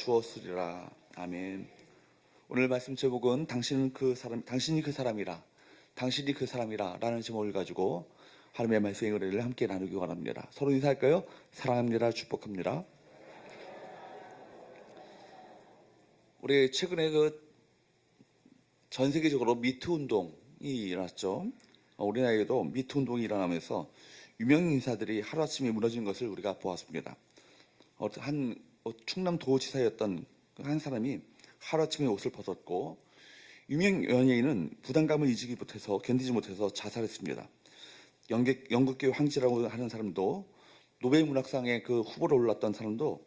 주었으리라. 아멘. 오늘 말씀 제목은 당신이 그 사람이라, 당신이 그 사람이라 라는 제목을 가지고 하나님의 말씀의 은혜를 함께 나누기 원합니다. 서로 인사할까요? 사랑합니다. 축복합니다. 우리 최근에 전 세계적으로 미투 운동이 일어났죠. 우리나라에도 미투 운동이 일어나면서 유명 인사들이 하루아침에 무너진 것을 우리가 보았습니다. 충남도지사였던 한 사람이 하루아침에 옷을 벗었고, 유명 연예인은 부담감을 견디지 못해서 자살했습니다. 연극계 황지라고 하는 사람도, 노벨 문학상의 그 후보로 올랐던 사람도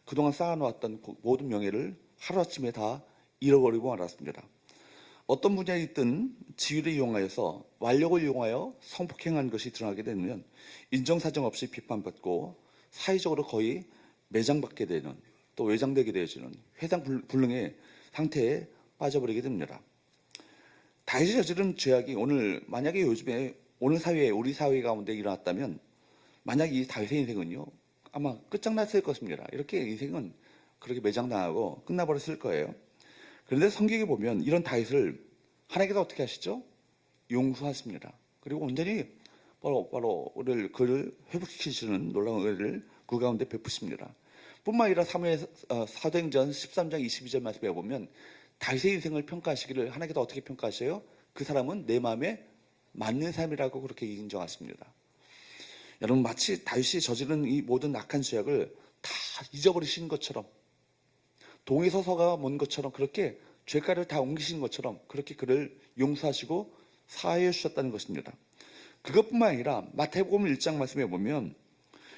그동안 쌓아놓았던 모든 명예를 하루아침에 다 잃어버리고 말았습니다. 어떤 분야에 있든 지위를 이용하여서 완력을 이용하여 성폭행한 것이 드러나게 되면 인정사정 없이 비판받고 사회적으로 거의 매장받게 되는, 또 외장되게 되어지는 회상불능의 상태에 빠져버리게 됩니다. 다윗이 저지른 죄악이 만약에 요즘에 우리 사회 가운데 일어났다면, 만약 이 다윗의 인생은요 아마 끝장났을 것입니다. 이렇게 인생은 그렇게 매장당하고 끝나버렸을 거예요. 그런데 성경에 보면 이런 다윗을 하나님께서 어떻게 하시죠? 용서하십니다. 그리고 온전히 바로 그를 회복시키시는 놀라운 은혜를 그 가운데 베푸십니다. 뿐만 아니라 사도행전 13장 22절 말씀에 보면 다윗의 인생을 평가하시기를 하나님께서 어떻게 평가하셔요? 그 사람은 내 마음에 맞는 사람이라고 그렇게 인정하십니다. 여러분, 마치 다윗이 저지른 이 모든 악한 죄악을 다 잊어버리신 것처럼, 동에서서가 먼 것처럼, 그렇게 죄가를 다 옮기신 것처럼 그렇게 그를 용서하시고 사하여 주셨다는 것입니다. 그것뿐만 아니라 마태복음 1장 말씀에 보면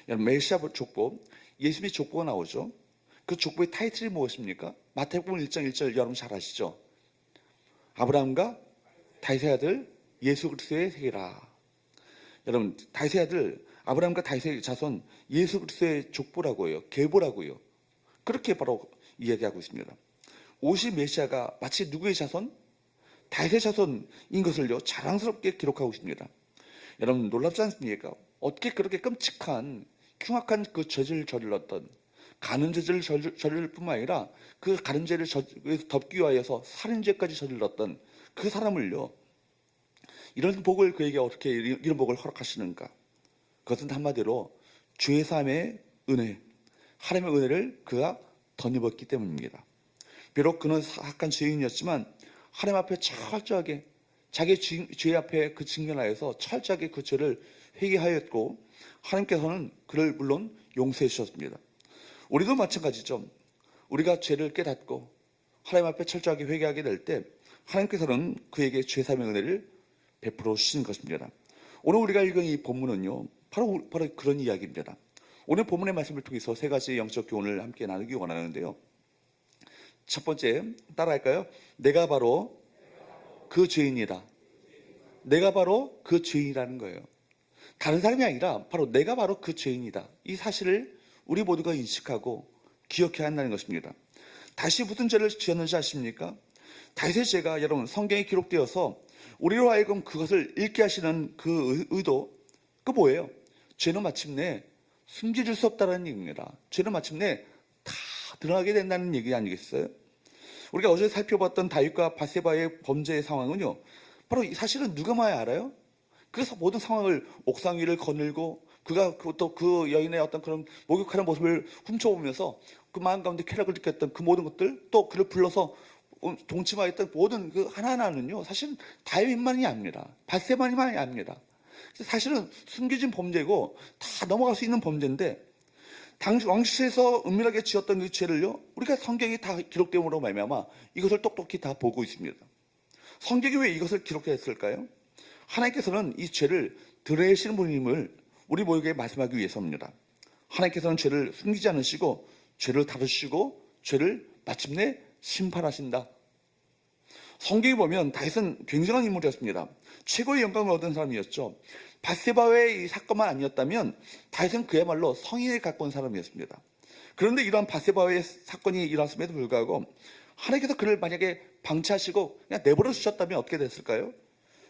메시아 족보, 예수님의 족보가 나오죠. 그 족보의 타이틀이 무엇입니까? 마태복음 1장 1절 여러분 잘 아시죠? 아브라함과 다윗의 아들 예수 그리스도의 세계라. 여러분, 다윗의 아들 아브라함과 다윗의 자손 예수 그리스도의 족보라고 해요. 계보라고요. 그렇게 바로 이야기하고 있습니다. 오실 메시아가 마치 누구의 자손? 다윗의 자손인 것을요 자랑스럽게 기록하고 있습니다. 여러분, 놀랍지 않습니까? 어떻게 그렇게 끔찍한 흉악한 그 죄를 저질렀던, 간음죄를 저질 뿐만 아니라 그 간음죄를 덮기 위하여서 살인죄까지 저질렀던 그 사람을요, 이런 복을 그에게 어떻게 이런 복을 허락하시는가? 그것은 한마디로 주의 삶의 은혜, 하나님의 은혜를 그가 덧입었기 때문입니다. 비록 그는 악한 죄인이었지만 하나님 앞에 철저하게 자기 죄 앞에 직면하여서 철저하게 그 죄를 회개하였고, 하나님께서는 그를 물론 용서해 주셨습니다. 우리도 마찬가지죠. 우리가 죄를 깨닫고 하나님 앞에 철저하게 회개하게 될 때 하나님께서는 그에게 죄사함의 은혜를 베풀어 주시는 것입니다. 오늘 우리가 읽은 이 본문은요 바로 그런 이야기입니다. 오늘 본문의 말씀을 통해서 세 가지 영적 교훈을 함께 나누기 원하는데요. 첫 번째, 따라할까요? 내가 바로 그 죄인이다. 내가 바로 그 죄인이라는 거예요. 다른 사람이 아니라 바로 내가 바로 그 죄인이다. 이 사실을 우리 모두가 인식하고 기억해야 한다는 것입니다. 다시 무슨 죄를 지었는지 아십니까? 다윗의 죄가 여러분 성경에 기록되어서 우리로 하여금 그것을 읽게 하시는 그 의도, 그 뭐예요? 죄는 마침내 숨겨질 수 없다는 얘기입니다. 죄는 마침내 다 드러나게 된다는 얘기 아니겠어요? 우리가 어제 살펴봤던 다윗과 바세바의 범죄의 상황은요, 바로 사실은 누가 많이 알아요? 그래서 모든 상황을 옥상 위를 거닐고 그가 또 그 여인의 어떤 그런 목욕하는 모습을 훔쳐보면서 그 마음 가운데 쾌락을 느꼈던 그 모든 것들, 또 그를 불러서 동침하였던 모든 그 하나하나는요 사실은 다윗만이 압니다. 바세바만이 압니다. 사실은 숨겨진 범죄고 다 넘어갈 수 있는 범죄인데, 당시 왕실에서 은밀하게 지었던 그 죄를요 우리가 성경이 다 기록됨으로 말미암아 이것을 똑똑히 다 보고 있습니다. 성경이 왜 이것을 기록했을까요? 하나님께서는 이 죄를 드러내시는 분임을 우리 모두에게 말씀하기 위해서입니다. 하나님께서는 죄를 숨기지 않으시고 죄를 다루시고 죄를 마침내 심판하신다. 성경에 보면 다윗은 굉장한 인물이었습니다. 최고의 영광을 얻은 사람이었죠. 바세바의 이 사건만 아니었다면 다윗은 그야말로 성인에 가까운 사람이었습니다. 그런데 이러한 바세바의 사건이 일어났음에도 불구하고 하나님께서 그를 만약에 방치하시고 그냥 내버려 두셨다면 어떻게 됐을까요?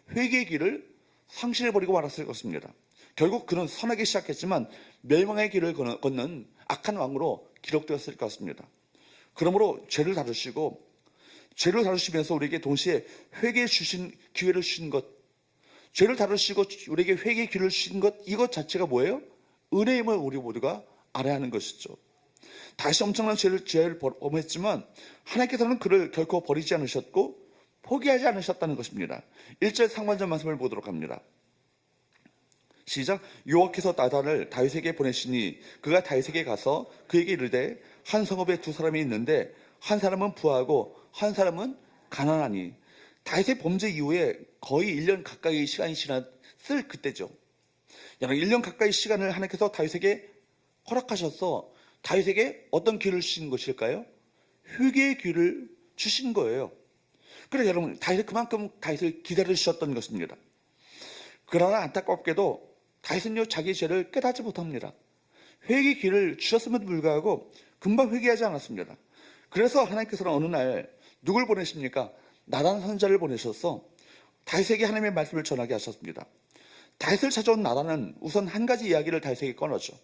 회개의 길을 상실해버리고 말았을 것입니다. 결국 그는 선하게 시작했지만 멸망의 길을 걷는 악한 왕으로 기록되었을 것 같습니다. 그러므로 죄를 다루시면서 우리에게 동시에 회개해 주신 기회를 주신 것, 죄를 다루시고 우리에게 회개의 기회를 주신 것, 이것 자체가 뭐예요? 은혜임을 우리 모두가 알아야 하는 것이죠. 다시 엄청난 죄를 범했지만 하나님께서는 그를 결코 버리지 않으셨고 포기하지 않으셨다는 것입니다. 1절 상반절 말씀을 보도록 합니다. 시작. 여호와께서 나단을 다윗에게 보내시니 그가 다윗에게 가서 그에게 이르되 한 성읍에 두 사람이 있는데 한 사람은 부하고 한 사람은 가난하니. 다윗의 범죄 이후에 거의 1년 가까이 시간이 지났을 그때죠. 여러분, 1년 가까이 시간을 하나님께서 다윗에게 허락하셔서 다윗에게 어떤 기회를 주신 것일까요? 회개의 기회를 주신 거예요. 그래서 여러분, 다윗은 그만큼 다윗을 기다리셨던 것입니다. 그러나 안타깝게도 다윗은요, 자기 죄를 깨닫지 못합니다. 회개의 기회를 주셨음에도 불구하고 금방 회개하지 않았습니다. 그래서 하나님께서는 어느 날 누굴 보내십니까? 나단 선지자를 보내셔서 다윗에게 하나님의 말씀을 전하게 하셨습니다. 다윗을 찾아온 나단은 우선 한 가지 이야기를 다윗에게 꺼내죠.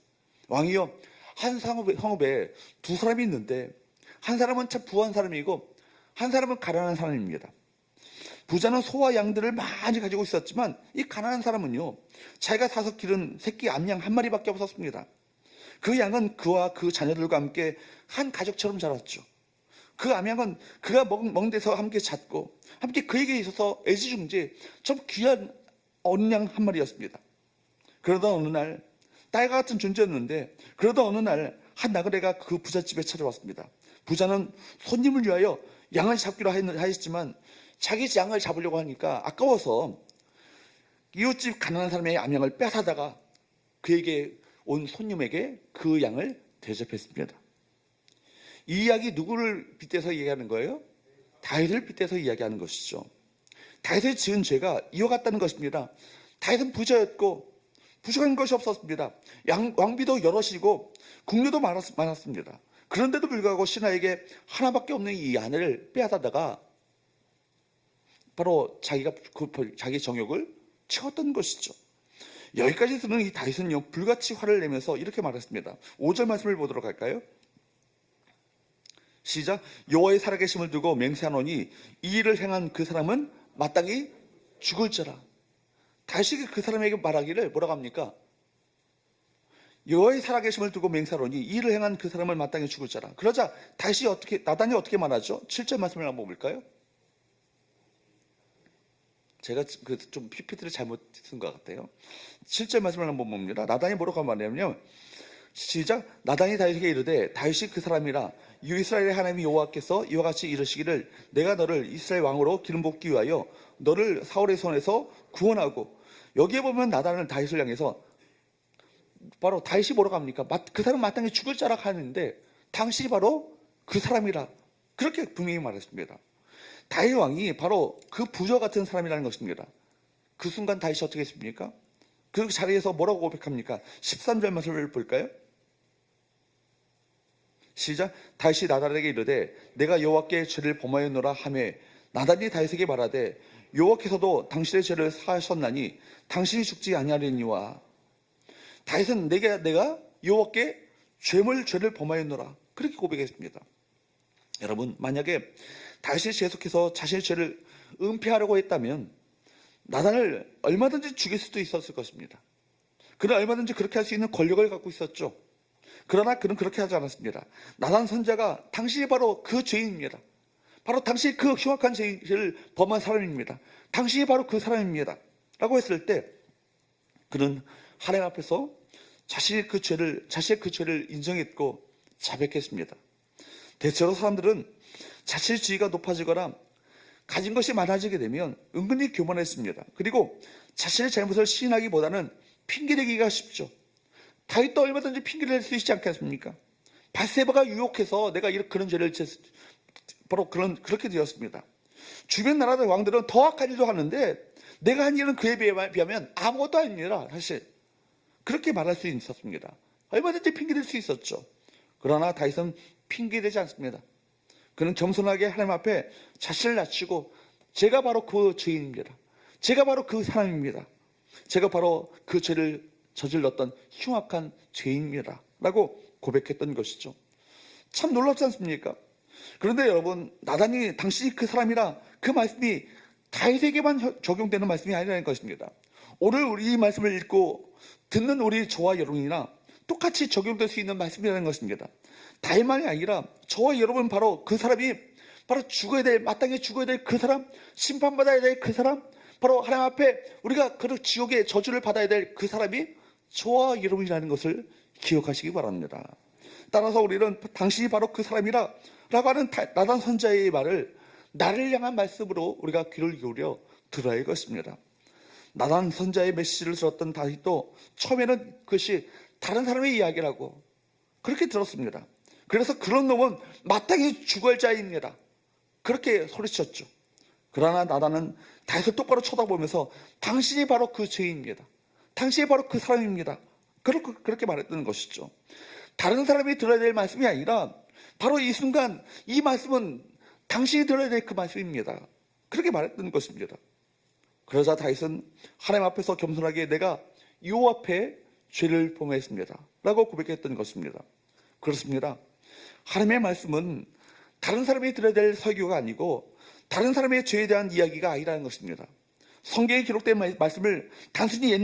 왕이여, 한 성읍에 두 사람이 있는데 한 사람은 참 부한 사람이고 한 사람은 가난한 사람입니다. 부자는 소와 양들을 많이 가지고 있었지만 이 가난한 사람은요, 자기가 사서 기른 새끼 암양 한 마리밖에 없었습니다. 그 양은 그와 그 자녀들과 함께 한 가족처럼 자랐죠. 그 암양은 그가 먹은 데서 함께 잤고 함께 그에게 있어서 애지중지 좀 귀한 어린 양 한 마리였습니다. 그러다 어느 날, 딸과 같은 존재였는데 그러다 어느 날 한 나그네가 그 부잣집에 찾아왔습니다. 부자는 손님을 위하여 양을 잡기로 하였지만 자기 양을 잡으려고 하니까 아까워서 이웃집 가난한 사람의 암양을 빼앗아다가 그에게 온 손님에게 그 양을 대접했습니다. 이 이야기 누구를 빗대서 얘기하는 거예요? 다윗을 빗대서 이야기하는 것이죠. 다윗의 지은 죄가 이와 같다는 것입니다. 다윗은 부자였고 부족한 것이 없었습니다. 왕비도 여럿이고 궁녀도 많았습니다. 그런데도 불구하고 신하에게 하나밖에 없는 이 아내를 빼앗아다가 바로 자기 정욕을 채웠던 것이죠. 여기까지 들은 이 다윗은요, 불같이 화를 내면서 이렇게 말했습니다. 5절 말씀을 보도록 할까요? 시작. 여호와의 살아계심을 두고 맹세하노니 이 일을 행한 그 사람은 마땅히 죽을지라. 다윗이 그 사람에게 말하기를 뭐라고 합니까? 여호와의 살아계심을 두고 맹세하노니 이 일을 행한 그 사람을 마땅히 죽을지라. 그러자 다윗이 나단이 어떻게 말하죠? 7절 말씀을 한번 볼까요? 제가 좀 PPT를 잘못 쓴 것 같아요. 7절 말씀을 한번 봅니다. 나단이 뭐라고 말하냐면요, 시작. 나단이 다윗에게 이르되 다윗이 그 사람이라 이스라엘의 하나님 여호와께서 이와 같이 이르시기를 내가 너를 이스라엘 왕으로 기름 붓기 위하여 너를 사울의 손에서 구원하고. 여기에 보면 나단은 다윗을 향해서 바로 다윗이 뭐라고 합니까? 그 사람 마땅히 죽을 자라 하는데 당신이 바로 그 사람이라, 그렇게 분명히 말했습니다. 다윗 왕이 바로 그 부저 같은 사람이라는 것입니다. 그 순간 다윗이 어떻게 했습니까? 그 자리에서 뭐라고 고백합니까? 13절 말씀을 볼까요? 시작. 다윗이 나단에게 이르되 내가 여호와께 죄를 범하였노라 하매 나단이 다윗에게 말하되 여호와께서도 당신의 죄를 사하셨나니 당신이 죽지 아니하리니와. 다윗은 내가 여호와께 죄를 범하였노라, 그렇게 고백했습니다. 여러분, 만약에 다윗이 계속해서 자신의 죄를 은폐하려고 했다면 나단을 얼마든지 죽일 수도 있었을 것입니다. 그는 얼마든지 그렇게 할 수 있는 권력을 갖고 있었죠. 그러나 그는 그렇게 하지 않았습니다. 나단 선지자가 당신이 바로 그 죄인입니다. 바로 당신이 그 흉악한 죄를 범한 사람입니다. 당신이 바로 그 사람입니다 라고 했을 때 그는 하나님 앞에서 자신의 그 죄를 인정했고 자백했습니다. 대체로 사람들은 자신의 지위가 높아지거나 가진 것이 많아지게 되면 은근히 교만했습니다. 그리고 자신의 잘못을 시인하기보다는 핑계대기가 쉽죠. 다윗도 얼마든지 핑계를 댈 수 있지 않겠습니까? 밧세바가 유혹해서 내가 그런 죄를 바로 그렇게 되었습니다. 주변 나라의 왕들은 더 악한 일도 하는데 내가 한 일은 그에 비하면 아무것도 아닙니다. 사실 그렇게 말할 수 있었습니다. 얼마든지 핑계댈 수 있었죠. 그러나 다윗은 핑계대지 않습니다. 그는 겸손하게 하나님 앞에 자신을 낮추고 제가 바로 그 죄인입니다. 제가 바로 그 사람입니다. 제가 바로 그 죄를 저질렀던 흉악한 죄인입니다 라고 고백했던 것이죠. 참 놀랍지 않습니까? 그런데 여러분, 나단이 당신이 그 사람이라 그 말씀이 다윗에게만 적용되는 말씀이 아니라는 것입니다. 오늘 우리 이 말씀을 읽고 듣는 우리 저와 여러분이나 똑같이 적용될 수 있는 말씀이라는 것입니다. 다윗만이 아니라 저와 여러분, 바로 그 사람이 바로 죽어야 될, 마땅히 죽어야 될 그 사람, 심판받아야 될 그 사람, 바로 하나님 앞에 우리가 그 지옥의 저주를 받아야 될 그 사람이 저와 여러분이라는 것을 기억하시기 바랍니다. 따라서 우리는 당신이 바로 그 사람이라 라고 하는 나단 선자의 말을 나를 향한 말씀으로 우리가 귀를 기울여 들어야 할 것입니다. 나단 선자의 메시지를 들었던 다윗도 처음에는 그것이 다른 사람의 이야기라고 그렇게 들었습니다. 그래서 그런 놈은 마땅히 죽을 자입니다, 그렇게 소리쳤죠. 그러나 나단은 다윗을 똑바로 쳐다보면서 당신이 바로 그 죄인입니다, 당신이 바로 그 사람입니다, 그렇게 말했던 것이죠. 다른 사람이 들어야 될 말씀이 아니라 바로 이 순간 이 말씀은 당신이 들어야 될 그 말씀입니다, 그렇게 말했던 것입니다. 그러자 다윗은 하나님 앞에서 겸손하게 내가 여호와 앞에 죄를 범했습니다 라고 고백했던 것입니다. 그렇습니다. 하나님의 말씀은 다른 사람이 들어야 될 설교가 아니고 다른 사람의 죄에 대한 이야기가 아니라는 것입니다. 성경에 기록된 말씀을 단순히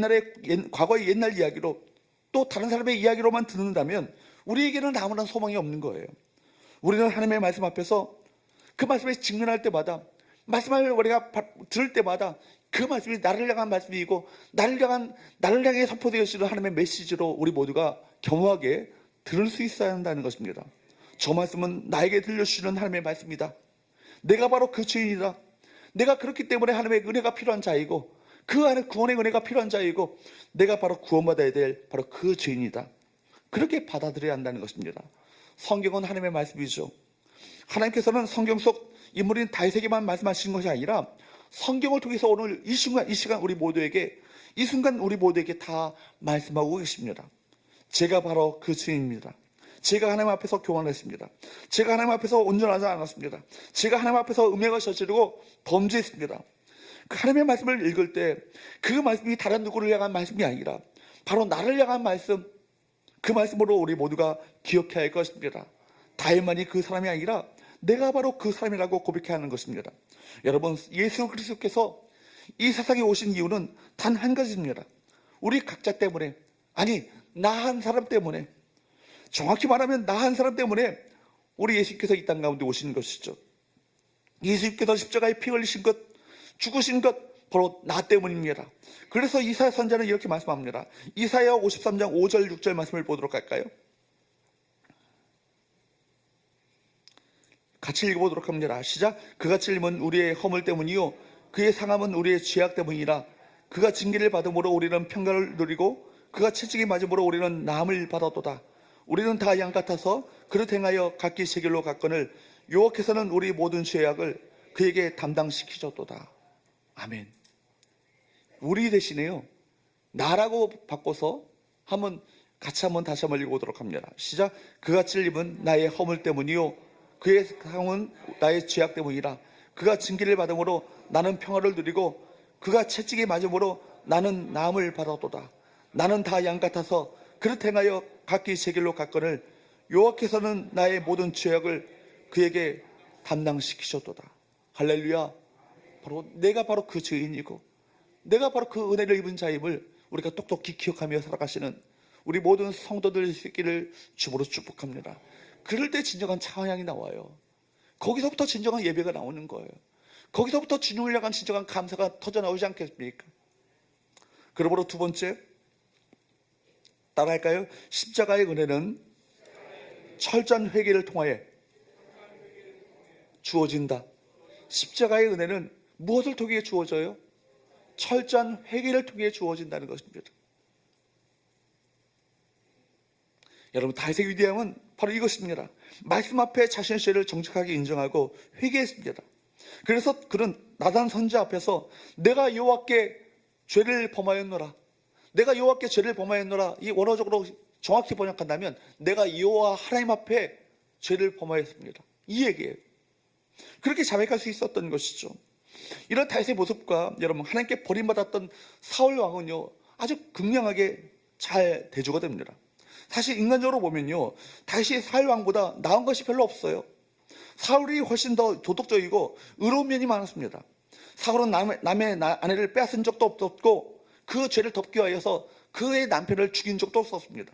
과거의 옛날 이야기로 또 다른 사람의 이야기로만 듣는다면 우리에게는 아무런 소망이 없는 거예요. 우리는 하나님의 말씀 앞에서 그 말씀에 직면할 때마다, 말씀을 우리가 들을 때마다 그 말씀이 나를 향한 말씀이고 나를 향해 선포되어지는 하나님의 메시지로 우리 모두가 겸허하게 들을 수 있어야 한다는 것입니다. 저 말씀은 나에게 들려주시는 하나님의 말씀이다, 내가 바로 그 죄인이다, 내가 그렇기 때문에 하나님의 은혜가 필요한 자이고 그 안에 구원의 은혜가 필요한 자이고 내가 바로 구원받아야 될 바로 그 죄인이다, 그렇게 받아들여야 한다는 것입니다. 성경은 하나님의 말씀이죠. 하나님께서는 성경 속 인물인 다윗에게만 말씀하시는 것이 아니라 성경을 통해서 오늘 이 시간 우리 모두에게, 이 순간 우리 모두에게 다 말씀하고 계십니다. 제가 바로 그 죄인입니다, 제가 하나님 앞에서 교만했습니다, 제가 하나님 앞에서 온전하지 않았습니다, 제가 하나님 앞에서 음행을 저지르고 범죄했습니다. 그 하나님의 말씀을 읽을 때 그 말씀이 다른 누구를 향한 말씀이 아니라 바로 나를 향한 말씀, 그 말씀으로 우리 모두가 기억해야 할 것입니다. 다윗만이 그 사람이 아니라 내가 바로 그 사람이라고 고백해야 하는 것입니다. 여러분, 예수 그리스도께서 이 세상에 오신 이유는 단 한 가지입니다. 우리 각자 때문에, 아니 나 한 사람 때문에, 정확히 말하면 나 한 사람 때문에 우리 예수께서 이 땅 가운데 오신 것이죠. 예수께서 십자가에 피 흘리신 것, 죽으신 것 바로 나 때문입니다. 그래서 이사야 선지자는 이렇게 말씀합니다. 이사야 53장 5절 6절 말씀을 보도록 할까요? 같이 읽어보도록 합니다. 시작. 그가 찔림은 우리의 허물 때문이요 그의 상함은 우리의 죄악 때문이라. 그가 징계를 받음으로 우리는 평강을 누리고 그가 채찍에 맞음으로 우리는 나음을 받았도다. 우리는 다 양 같아서 그릇 행하여 각기 제 길로 갔거늘 여호와께서는 우리 모든 죄악을 그에게 담당시키셨도다. 아멘. 우리 대신에요, 나라고 바꿔서 다시 한번 읽어보도록 합니다. 시작. 그가 찔림은 나의 허물 때문이요 그의 상은 나의 죄악 때문이라. 그가 징계를 받음으로 나는 평화를 누리고 그가 채찍에 맞음으로 나는 나음을 받았도다. 나는 다 양 같아서 그릇 행하여 각기 제 길로 갔거늘 여호와께서는 나의 모든 죄악을 그에게 담당시키셨도다. 할렐루야. 내가 바로 그 죄인이고 내가 바로 그 은혜를 입은 자임을 우리가 똑똑히 기억하며 살아가시는 우리 모든 성도들 있기를 주으로 축복합니다. 그럴 때 진정한 찬양이 나와요. 거기서부터 진정한 예배가 나오는 거예요. 거기서부터 주님을 향한 진정한 감사가 터져나오지 않겠습니까? 그러므로 두 번째, 따라할까요? 십자가의 은혜는 철저한 회개를 통하여 주어진다. 십자가의 은혜는 무엇을 통해 주어져요? 철저한 회개를 통해 주어진다는 것입니다. 여러분, 다윗의 위대함은 바로 이것입니다. 말씀 앞에 자신의 죄를 정직하게 인정하고 회개했습니다. 그래서 그는 나단 선지자 앞에서 내가 여호와께 죄를 범하였노라, 내가 여호와께 죄를 범하였노라, 이 원어적으로 정확히 번역한다면 내가 여호와 하나님 앞에 죄를 범하였습니다, 이 얘기예요. 그렇게 자백할 수 있었던 것이죠. 이런 다윗의 모습과 여러분, 하나님께 버림받았던 사울 왕은요 아주 극명하게 잘 대조가 됩니다. 사실 인간적으로 보면요 다윗이 사울 왕보다 나은 것이 별로 없어요. 사울이 훨씬 더 도덕적이고 의로운 면이 많았습니다. 사울은 남의 아내를 빼앗은 적도 없었고 그 죄를 덮기 위해서 그의 남편을 죽인 적도 없었습니다.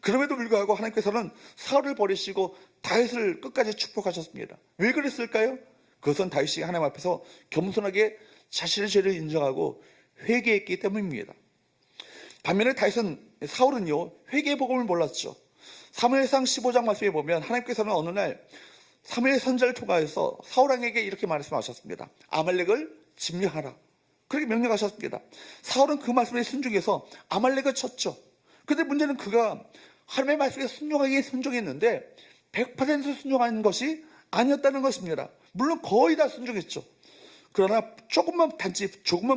그럼에도 불구하고 하나님께서는 사울을 버리시고 다윗을 끝까지 축복하셨습니다. 왜 그랬을까요? 그것은 다윗이 하나님 앞에서 겸손하게 자신의 죄를 인정하고 회개했기 때문입니다. 반면에 사울은요, 회개의 복음을 몰랐죠. 사무엘상 15장 말씀에 보면 하나님께서는 어느 날 사무엘 선지자를 통하여서 사울 왕에게 이렇게 말씀하셨습니다. 아말렉을 진멸하라. 그렇게 명령하셨습니다. 사울은 그 말씀에 순종해서 아말렉을 쳤죠. 그런데 문제는 그가 하나님의 말씀에 순종했는데 100% 순종한 것이 아니었다는 것입니다. 물론 거의 다 순종했죠. 그러나 조금만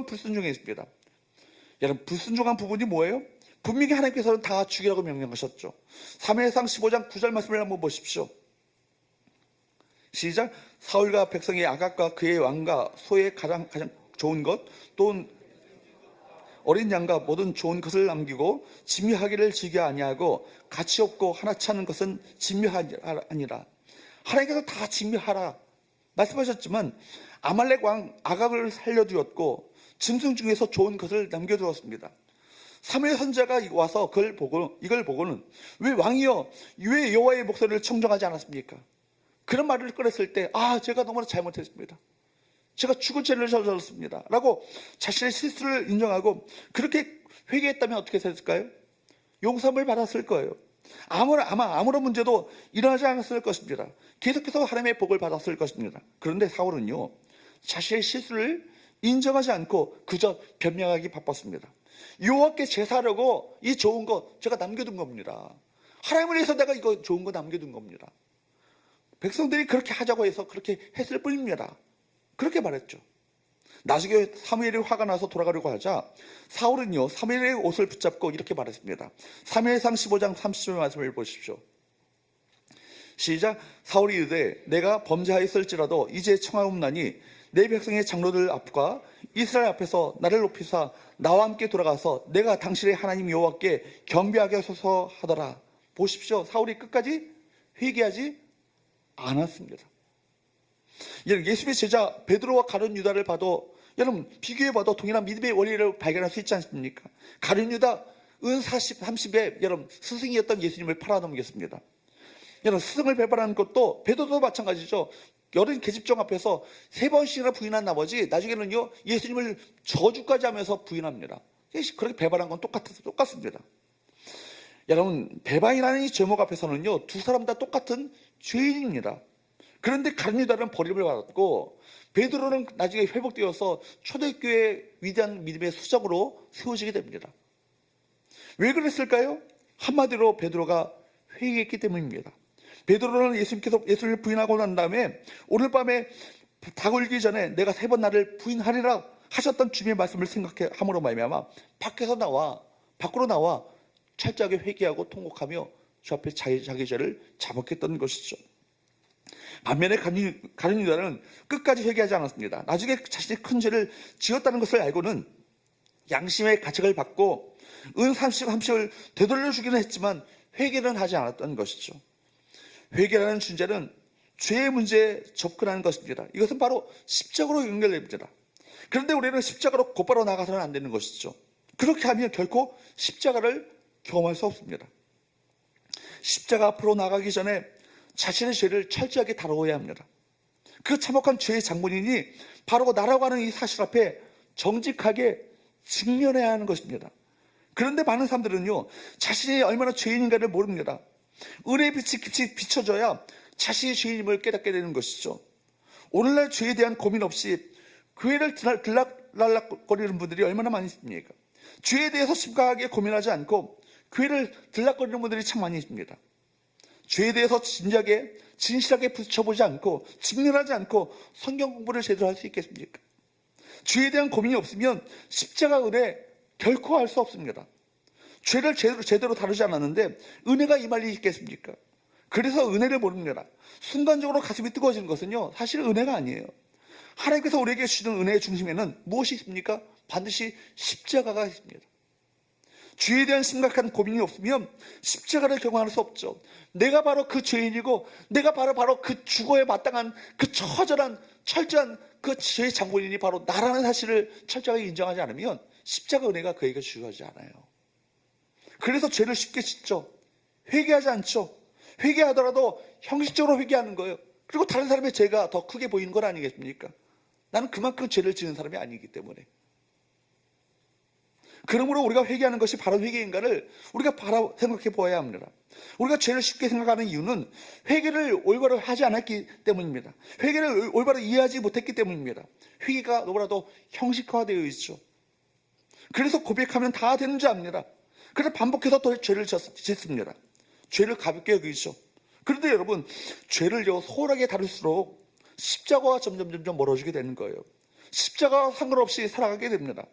불순종했습니다. 여러분, 불순종한 부분이 뭐예요? 분명히 하나님께서는 다 죽이라고 명령하셨죠. 사무엘상 15장 9절 말씀을 한번 보십시오. 시작. 사울과 백성의 아각과 그의 왕과 소의 가장 좋은 것 또 어린 양과 모든 좋은 것을 남기고 진멸하기를 즐겨 아니하고 가치 없고 하나치 않은 것은 진멸하니라. 하나님께서 다 진멸하라 말씀하셨지만 아말렉 왕 아각을 살려두었고 짐승 중에서 좋은 것을 남겨두었습니다. 사무엘 선지자가 와서 이걸 보고는 왜 왕이여 왜 여호와의 목소리를 청정하지 않았습니까? 그런 말을 꺼냈을 때 제가 너무나 잘못했습니다. 제가 죽을 죄를 저질렀습니다 라고 자신의 실수를 인정하고 그렇게 회개했다면 어떻게 됐을까요? 용서를 받았을 거예요. 아마 아무런 문제도 일어나지 않았을 것입니다. 계속해서 하나님의 복을 받았을 것입니다. 그런데 사울은요, 자신의 실수를 인정하지 않고 그저 변명하기 바빴습니다. 여호와께 제사하려고 이 좋은 거 제가 남겨둔 겁니다. 하나님을 위해서 내가 이거 좋은 거 남겨둔 겁니다. 백성들이 그렇게 하자고 해서 그렇게 했을 뿐입니다. 그렇게 말했죠. 나중에 사무엘이 화가 나서 돌아가려고 하자 사울은요, 사무엘의 옷을 붙잡고 이렇게 말했습니다. 사무엘상 15장 30절 말씀을 보십시오. 시작. 사울이 이르되 내가 범죄하였을지라도 이제 청하옵나니 내 백성의 장로들 앞과 이스라엘 앞에서 나를 높이사 나와 함께 돌아가서 내가 당신의 하나님 여호와께 경배하게 하소서 하더라. 보십시오. 사울이 끝까지 회개하지 않았습니다. 예수님의 제자 베드로와 가룟 유다를 봐도 여러분 비교해봐도 동일한 믿음의 원리를 발견할 수 있지 않습니까? 가룟 유다 은 40, 30에 여러분 스승이었던 예수님을 팔아넘겼습니다. 여러분 스승을 배반하는 것도 베드로도 마찬가지죠. 여러 계집종 앞에서 3번씩이나 부인한 나머지 나중에는요 예수님을 저주까지 하면서 부인합니다. 그렇게 배반한 건 똑같습니다. 여러분 배반이라는 이 제목 앞에서는요 두 사람 다 똑같은 죄인입니다. 그런데 가룟 유다는 버림을 받았고 베드로는 나중에 회복되어서 초대교회의 위대한 믿음의 수장으로 세워지게 됩니다. 왜 그랬을까요? 한마디로 베드로가 회개했기 때문입니다. 베드로는 예수를 부인하고 난 다음에 오늘 밤에 닭 울기 전에 내가 3번 나를 부인하리라 하셨던 주님의 말씀을 생각함으로 말미암아 밖으로 나와 철저하게 회개하고 통곡하며 주 앞에 자기 죄를 자복했던 것이죠. 반면에 가룟 유다는 끝까지 회개하지 않았습니다. 나중에 자신이 큰 죄를 지었다는 것을 알고는 양심의 가책을 받고 은 30을 되돌려 주기는 했지만 회개는 하지 않았던 것이죠. 회개라는 주제는 죄의 문제에 접근하는 것입니다. 이것은 바로 십자가로 연결됩니다. 그런데 우리는 십자가로 곧바로 나가서는 안 되는 것이죠. 그렇게 하면 결코 십자가를 경험할 수 없습니다. 십자가 앞으로 나가기 전에 자신의 죄를 철저하게 다루어야 합니다. 그 참혹한 죄의 장본인이 바로 나라고 하는 이 사실 앞에 정직하게 직면해야 하는 것입니다. 그런데 많은 사람들은요 자신이 얼마나 죄인인가를 모릅니다. 은혜의 빛이 깊이 비춰져야 자신의 죄인임을 깨닫게 되는 것이죠. 오늘날 죄에 대한 고민 없이 교회를 들락날락거리는 분들이 얼마나 많이 있습니까? 죄에 대해서 심각하게 고민하지 않고 교회를 들락거리는 분들이 참 많이 있습니다. 죄에 대해서 진실하게 붙여보지 않고 직면하지 않고 성경 공부를 제대로 할 수 있겠습니까? 죄에 대한 고민이 없으면 십자가 은혜 결코 할 수 없습니다. 죄를 제대로 다루지 않았는데 은혜가 임할 일이 있겠습니까? 그래서 은혜를 모릅니다. 순간적으로 가슴이 뜨거워지는 것은요 사실 은혜가 아니에요. 하나님께서 우리에게 주시는 은혜의 중심에는 무엇이 있습니까? 반드시 십자가가 있습니다. 죄에 대한 심각한 고민이 없으면 십자가를 경험할 수 없죠. 내가 바로 그 죄인이고 내가 바로 그 죽어야 마땅한 그 처절한 철저한 그 죄의 장본인이 바로 나라는 사실을 철저하게 인정하지 않으면 십자가 은혜가 그에게 주어지지 않아요. 그래서 죄를 쉽게 짓죠. 회개하지 않죠. 회개하더라도 형식적으로 회개하는 거예요. 그리고 다른 사람의 죄가 더 크게 보이는 건 아니겠습니까? 나는 그만큼 죄를 지는 사람이 아니기 때문에. 그러므로 우리가 회개하는 것이 바른 회개인가를 우리가 바로 생각해 보아야 합니다. 우리가 죄를 쉽게 생각하는 이유는 회개를 올바로 하지 않았기 때문입니다. 회개를 올바로 이해하지 못했기 때문입니다. 회개가 너무나도 형식화되어 있죠. 그래서 고백하면 다 되는 줄 압니다. 그래서 반복해서 또 죄를 짓습니다. 죄를 가볍게 여기죠. 그런데 여러분, 죄를요 소홀하게 다룰수록 십자가와 점점 멀어지게 되는 거예요. 십자가와 상관없이 살아가게 됩니다.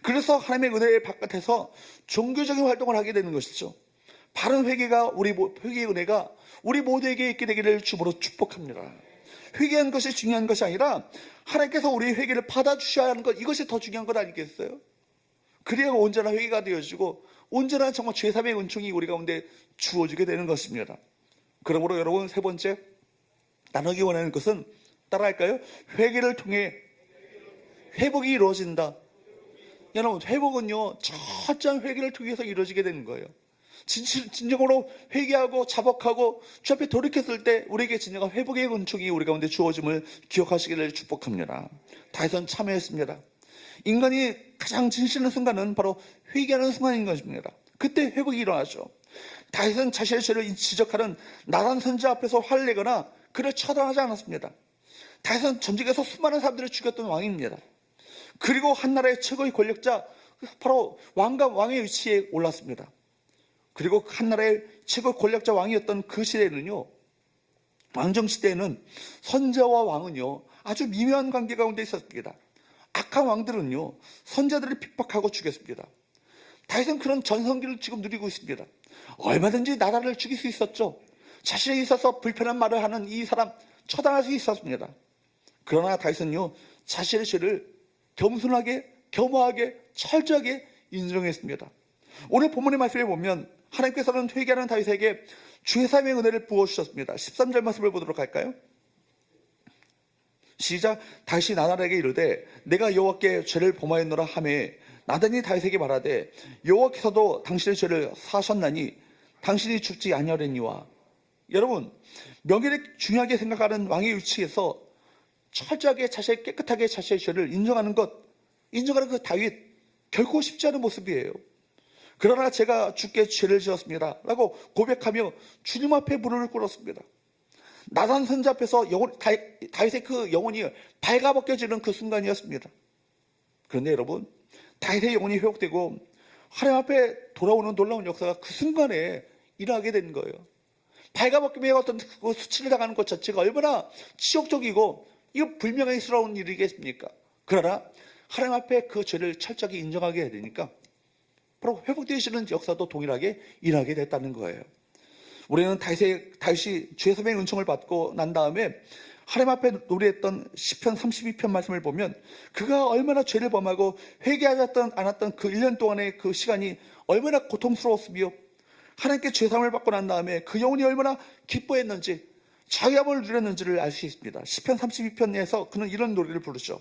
그래서 하나님의 은혜의 바깥에서 종교적인 활동을 하게 되는 것이죠. 바른 회개가 회개의 은혜가 우리 모두에게 있게 되기를 주으로 축복합니다. 회개하는 것이 중요한 것이 아니라 하나님께서 우리의 회개를 받아주셔야 하는 것, 이것이 더 중요한 것 아니겠어요? 그래야 온전한 회개가 되어지고 온전한 정말 죄사함의 은총이 우리 가운데 주어지게 되는 것입니다. 그러므로 여러분, 세 번째 나누기 원하는 것은 따라할까요? 회개를 통해 회복이 이루어진다. 여러분, 회복은요 철저한 회개를 통해서 이루어지게 되는 거예요. 진정으로 회개하고 자복하고 주 앞에 돌이켰을 때 우리에게 진정한 회복의 은총이 우리 가운데 주어짐을 기억하시기를 축복합니다. 다윗은 참여했습니다. 인간이 가장 진실한 순간은 바로 회개하는 순간인 것입니다. 그때 회복이 일어나죠. 다윗은 자신의 죄를 지적하는 나단 선지자 앞에서 화를 내거나 그를 처단하지 않았습니다. 다윗은 전쟁에서 수많은 사람들을 죽였던 왕입니다. 그리고 한 나라의 최고의 권력자, 바로 왕의 위치에 올랐습니다. 그리고 한 나라의 최고 권력자 왕이었던 그 시대에는요, 왕정 시대에는 선자와 왕은요 아주 미묘한 관계 가운데 있었습니다. 악한 왕들은요 선자들을 핍박하고 죽였습니다. 다윗은 그런 전성기를 지금 누리고 있습니다. 얼마든지 나라를 죽일 수 있었죠. 자신에게 있어서 불편한 말을 하는 이 사람 처단할 수 있었습니다. 그러나 다윗은요 자신의 죄를 겸손하게, 겸허하게, 철저하게 인정했습니다. 오늘 본문의 말씀에 보면 하나님께서는 회개하는 다윗에게 죄사함의 은혜를 부어주셨습니다. 13절 말씀을 보도록 할까요? 시작. 다윗이 나단에게 이르되 내가 여호와께 죄를 범하였노라 하매 나단이 다윗에게 말하되 여호와께서도 당신의 죄를 사하셨나니 당신이 죽지 아니하려니와. 여러분, 명예를 중요하게 생각하는 왕의 위치에서 철저하게 깨끗하게 자신의 죄를 인정하는 그 다윗, 결코 쉽지 않은 모습이에요. 그러나 제가 주께 죄를 지었습니다 라고 고백하며 주님 앞에 무릎을 꿇었습니다. 나단 선자 앞에서 다윗의 그 영혼이 발가벗겨지는 그 순간이었습니다. 그런데 여러분, 다윗의 영혼이 회복되고 하나님 앞에 돌아오는 놀라운 역사가 그 순간에 일어나게 된 거예요. 발가벗김의 어떤 그 수치를 당하는 것 자체가 얼마나 치욕적이고 이거 불명예스러운 일이겠습니까? 그러나 하나님 앞에 그 죄를 철저하게 인정하게 해야 되니까 바로 회복되시는 역사도 동일하게 일어나게 됐다는 거예요. 우리는 다윗이 죄 사함의 은총을 받고 난 다음에 하나님 앞에 노래했던 시편 32편 말씀을 보면 그가 얼마나 죄를 범하고 회개하지 않았던 그 1년 동안의 그 시간이 얼마나 고통스러웠으며 하나님께 죄 사함을 받고 난 다음에 그 영혼이 얼마나 기뻐했는지 자유함을 누렸는지를 알 수 있습니다. 시편 32편에서 그는 이런 노래를 부르죠.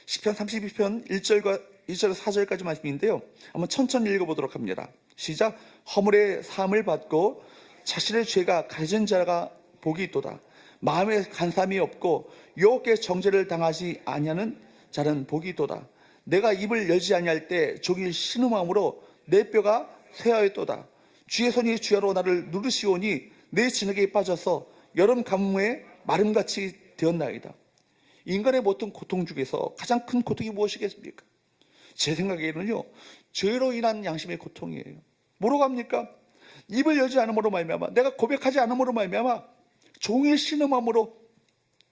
시편 32편 1절과 2절 4절까지 말씀인데요, 한번 천천히 읽어보도록 합니다. 시작. 허물의 사함을 받고 자신의 죄가 가진 자가 복이 있도다. 마음에 간삼이 없고 여호와께 정죄를 당하지 아니하는 자는 복이 있도다. 내가 입을 열지 아니할 때 종일 신음함으로 내 뼈가 쇠하였도다. 주의 손이 주야로 나를 누르시오니 내 진흙에 빠져서 여름 가뭄에 마름같이 되었나이다. 인간의 모든 고통 중에서 가장 큰 고통이 무엇이겠습니까? 제 생각에는요, 죄로 인한 양심의 고통이에요. 뭐로 갑니까? 입을 열지 않음으로 말미암아, 내가 고백하지 않음으로 말미암아 종일 신음함으로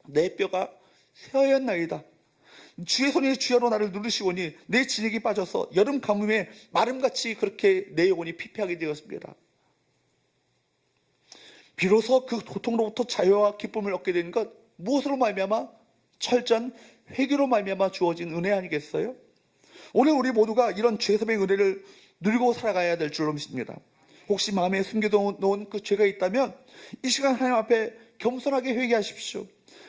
내 뼈가 쇠하였나이다. 주의 손이 주야로 나를 누르시오니 내 진액이 빠져서 여름 가뭄에 마름같이 그렇게 내 영혼이 피폐하게 되었습니다. 비로소 그 고통으로부터 자유와 기쁨을 얻게 된 것, 무엇으로 말미암아? 철저한 회개로 말미암아 주어진 은혜 아니겠어요? 오늘 우리 모두가 이런 죄 사함의 은혜를 누리고 살아가야 될 줄로 믿습니다. 혹시 마음에 숨겨놓은 그 죄가 있다면 이 시간 하나님 앞에 겸손하게 회개하십시오.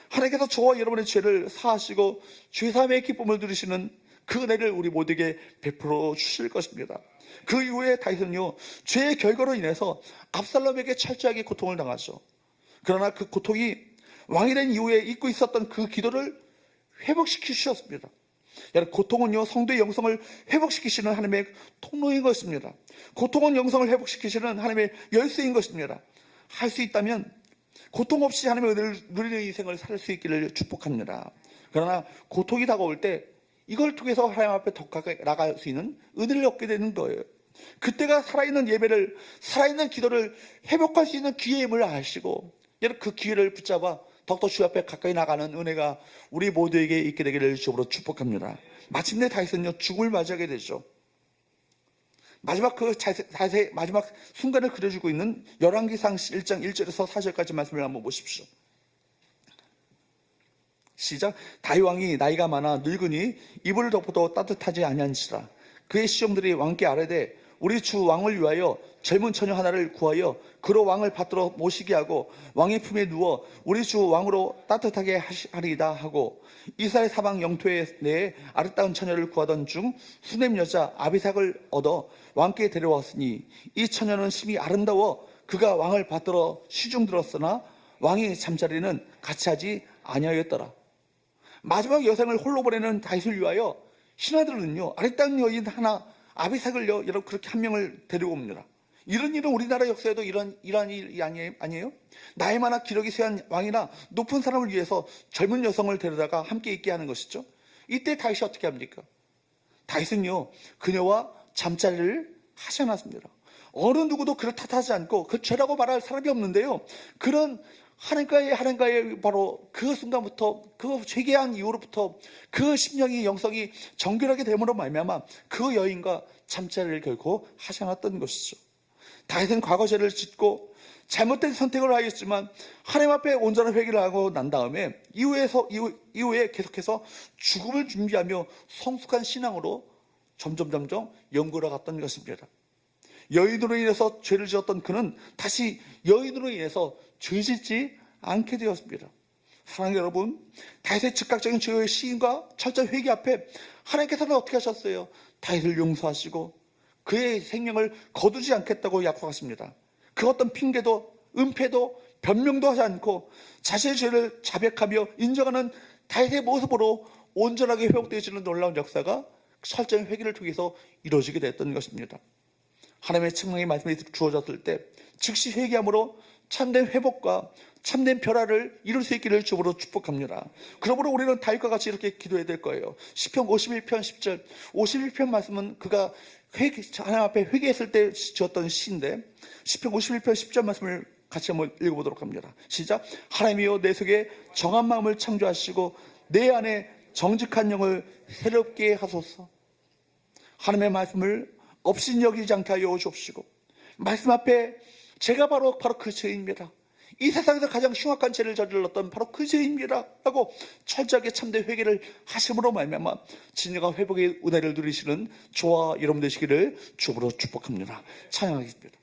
하나님께서 저와 여러분의 죄를 사하시고 죄사함의 기쁨을 누리시는 그 은혜를 우리 모두에게 베풀어 주실 것입니다. 그 이후에 다윗은요, 죄의 결과로 인해서 압살롬에게 철저하게 고통을 당하죠. 그러나 그 고통이 왕이 된 이후에 잊고 있었던 그 기도를 회복시키셨습니다. 여러분, 고통은요, 성도의 영성을 회복시키시는 하나님의 통로인 것입니다. 고통은 영성을 회복시키시는 하나님의 열쇠인 것입니다. 할 수 있다면 고통 없이 하나님의 은혜를 누리는 인생을 살 수 있기를 축복합니다. 그러나 고통이 다가올 때 이걸 통해서 하나님 앞에 더 가까이 나갈 수 있는 은혜를 얻게 되는 거예요. 그때가 살아있는 예배를, 살아있는 기도를 회복할 수 있는 기회임을 아시고, 여러분, 그 기회를 붙잡아 더욱더 주 앞에 가까이 나가는 은혜가 우리 모두에게 있게 되기를 주로 축복합니다. 마침내 다윗은요, 죽음을 맞이하게 되죠. 마지막 마지막 순간을 그려주고 있는 열왕기상 1장 1절에서 4절까지 말씀을 한번 보십시오. 시작. 다윗 왕이 나이가 많아 늙으니 이불을 덮어도 따뜻하지 아니한지라. 그의 시종들이 왕께 아뢰되 우리 주 왕을 위하여 젊은 처녀 하나를 구하여 그로 왕을 받들어 모시게 하고 왕의 품에 누워 우리 주 왕으로 따뜻하게 하리이다 하고, 이스라엘 사방 영토에 내에 아름다운 처녀를 구하던 중 수넴 여자 아비삭을 얻어 왕께 데려왔으니 이 처녀는 심히 아름다워 그가 왕을 받들어 시중 들었으나 왕이 잠자리는 같이 하지 아니하였더라. 마지막 여생을 홀로 보내는 다윗을 위하여 신하들은요, 아름다운 여인 하나 아비삭을요, 여러분, 그렇게 한 명을 데리고 옵니다. 이런 일은 우리나라 역사에도 이러한 일이 아니에요? 나이 많아 기력이 쇠한 왕이나 높은 사람을 위해서 젊은 여성을 데려다가 함께 있게 하는 것이죠. 이때 다윗이 어떻게 합니까? 다윗은요, 그녀와 잠자리를 하지 않았습니다. 어느 누구도 그를 탓하지 않고 그 죄라고 말할 사람이 없는데요, 그런 하나님과의 바로 그 순간부터, 그 회개한 이후로부터 그 심령이, 영성이 정결하게 됨으로 말미암아 그 여인과 잠자리를 결코 하지 않았던 것이죠. 다윗은 과거 죄를 짓고 잘못된 선택을 하였지만 하나님 앞에 온전한 회개를 하고 난 다음에 이후에 계속해서 죽음을 준비하며 성숙한 신앙으로 점점 연구를 갔던 것입니다. 여인으로 인해서 죄를 지었던 그는 다시 여인으로 인해서 죄 짓지 않게 되었습니다. 사랑하는 여러분, 다윗의 즉각적인 죄의 시인과 철저한 회개 앞에 하나님께서는 어떻게 하셨어요? 다윗을 용서하시고 그의 생명을 거두지 않겠다고 약속하십니다. 그 어떤 핑계도 은폐도 변명도 하지 않고 자신의 죄를 자백하며 인정하는 다윗의 모습으로 온전하게 회복되어지는 놀라운 역사가 철저한 회개를 통해서 이루어지게 됐던 것입니다. 하나님의 책망의 말씀이 주어졌을 때 즉시 회개함으로 참된 회복과 참된 변화를 이룰 수 있기를 주로 축복합니다. 그러므로 우리는 다윗과 같이 이렇게 기도해야 될 거예요. 시편 51편 10절, 51편 말씀은 그가 하나님 앞에 회개했을 때 지었던 시인데, 시편 51편 10절 말씀을 같이 한번 읽어보도록 합니다. 시작. 하나님이여 내 속에 정한 마음을 창조하시고 내 안에 정직한 영을 새롭게 하소서. 하나님의 말씀을 업신여기지 않게 하여 주옵시고, 말씀 앞에 제가 바로 그 죄입니다. 이 세상에서 가장 흉악한 죄를 저질렀던 바로 그 죄입니다 하고 철저하게 참된 회개를 하심으로 말미암아 진정한 회복의 은혜를 누리시는 저와 여러분 되시기를 주로 축복합니다. 찬양하겠습니다.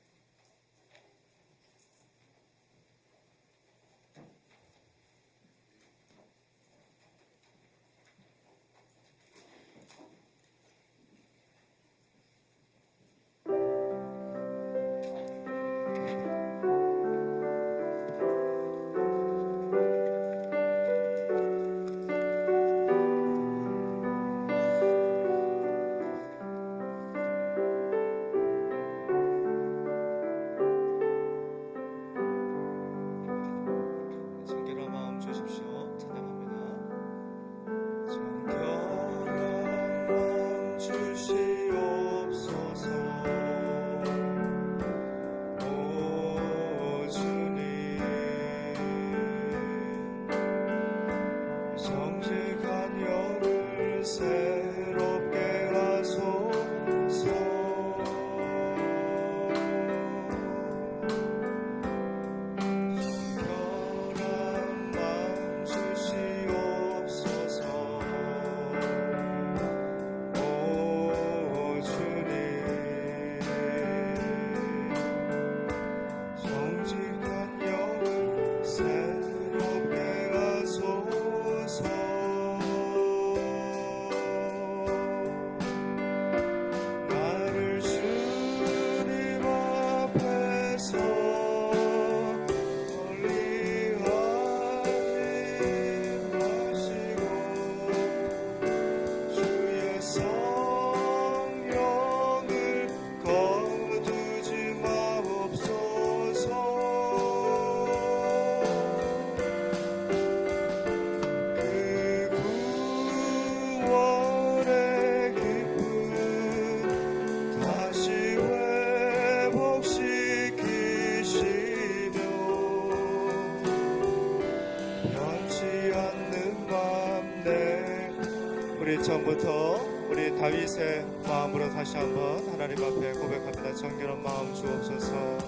우리 처음부터 우리 다윗의 마음으로 다시 한번 하나님 앞에 고백합니다. 정결한 마음 주옵소서.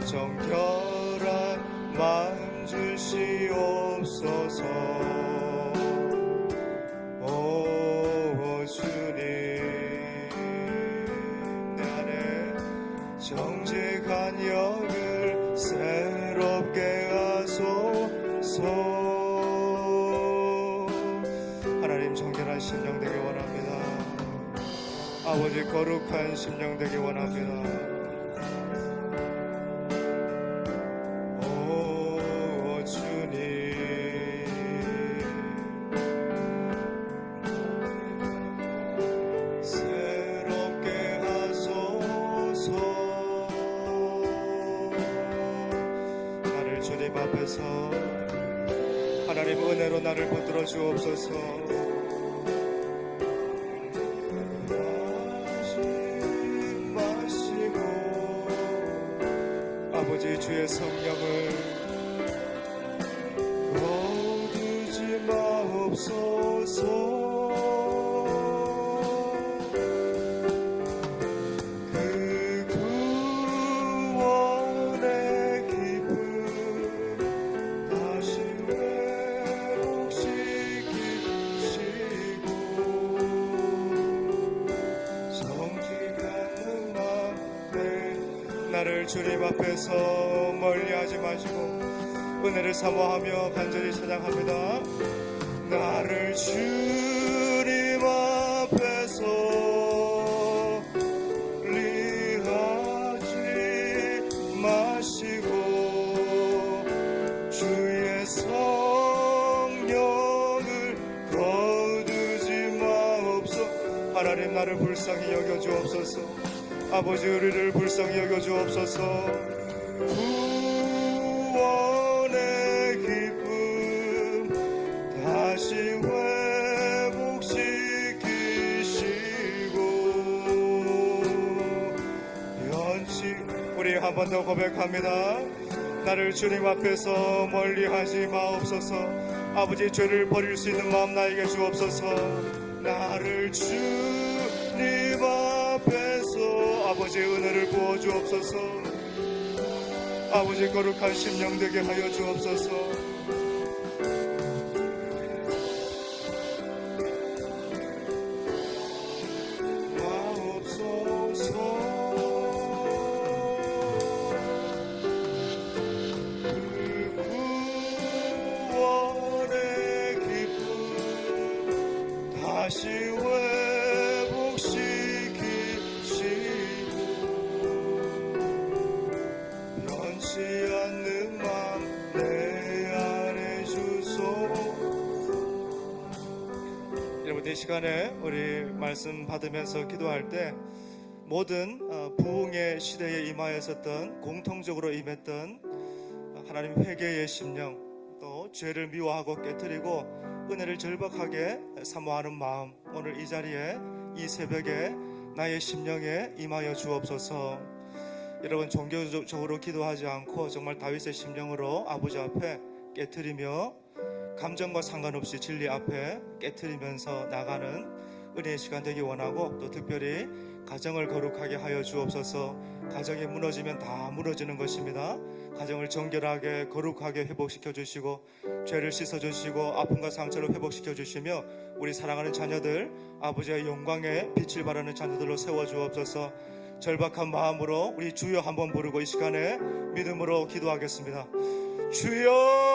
정결한 마음 주시옵소서. 오 주님, 내 안에 정직한 영을 새롭게 하소서. 하나님, 정결한 심령 되기 원합니다. 아버지, 거룩한 심령 되기 원합니다. 오 주님, 새롭게 하소서. 나를 주님 앞에서 하나님 은혜로 나를 붙들어 주옵소서. 마시고 아버지, 주의 성령을 거두지 마옵소서. 그 구원의 기쁨 다시 회복시키시고 정직한 마음에 나를 주님 앞에서 멀리하지 마시고 은혜를 사모하며 간절히 찬양합니다. 나를 주님 앞에서 멀리하지 마시고 주의 성령을 거두지 마옵소서. 하나님, 나를 불쌍히 여겨 주옵소서. 아버지, 우리를 불쌍히 여겨 주옵소서. 구원의 기쁨 다시 회복시키시고 연치. 우리 한 번 더 고백합니다. 나를 주님 앞에서 멀리하지 마옵소서. 아버지, 죄를 버릴 수 있는 마음 나에게 주옵소서. 나를 주님 앞에서 아버지 은혜를 부어 주옵소서. 아버지, 거룩한 심령 되게 하여 주옵소서. 마옵소서. 그 구원의 기쁨 다시 회복시키시고 변치 않는 마음 내 안에 주소. 여러분, 이 시간에 우리 말씀 받으면서 기도할 때 모든 부흥의 시대에 임하였었던, 공통적으로 임했던 하나님 회개의 심령, 또 죄를 미워하고 깨뜨리고 은혜를 절박하게 사모하는 마음, 오늘 이 자리에 이 새벽에 나의 심령에 임하여 주옵소서. 여러분, 종교적으로 기도하지 않고 정말 다윗의 심령으로 아버지 앞에 깨트리며 감정과 상관없이 진리 앞에 깨트리면서 나가는 은혜의 시간 되기 원하고, 또 특별히 가정을 거룩하게 하여 주옵소서. 가정이 무너지면 다 무너지는 것입니다. 가정을 정결하게 거룩하게 회복시켜 주시고 죄를 씻어 주시고 아픔과 상처를 회복시켜 주시며 우리 사랑하는 자녀들 아버지의 영광의 빛을 발하는 자녀들로 세워 주옵소서. 절박한 마음으로 우리 주여 한번 부르고 이 시간에 믿음으로 기도하겠습니다. 주여!